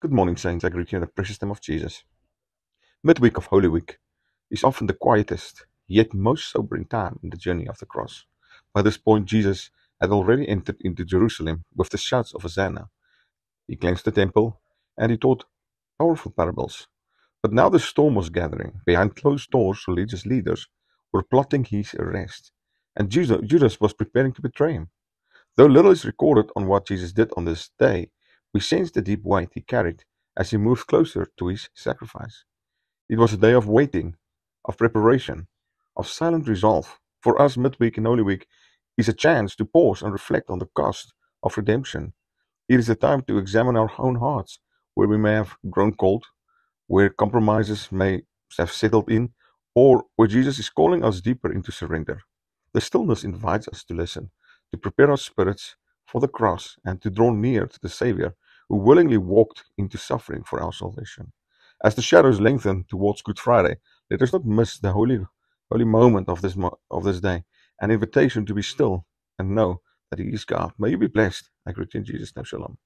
Good morning, Saints. I greet you in the precious name of Jesus. Midweek of Holy Week is often the quietest, yet most sobering time in the journey of the cross. By this point, Jesus had already entered into Jerusalem with the shouts of Hosanna. He cleansed the temple and he taught powerful parables. But now the storm was gathering. Behind closed doors, religious leaders were plotting his arrest, and Judas was preparing to betray him. Though little is recorded on what Jesus did on this day, we sense the deep weight he carried as he moved closer to his sacrifice. It was a day of waiting, of preparation, of silent resolve. For us, midweek and Holy Week is a chance to pause and reflect on the cost of redemption. It is a time to examine our own hearts, where we may have grown cold, where compromises may have settled in, or where Jesus is calling us deeper into surrender. The stillness invites us to listen, to prepare our spirits for the cross, and to draw near to the Savior who willingly walked into suffering for our salvation. As the shadows lengthen towards Good Friday, let us not miss the holy moment of this day, an invitation to be still and know that He is God. May you be blessed. I greet you in Jesus' name. Shalom.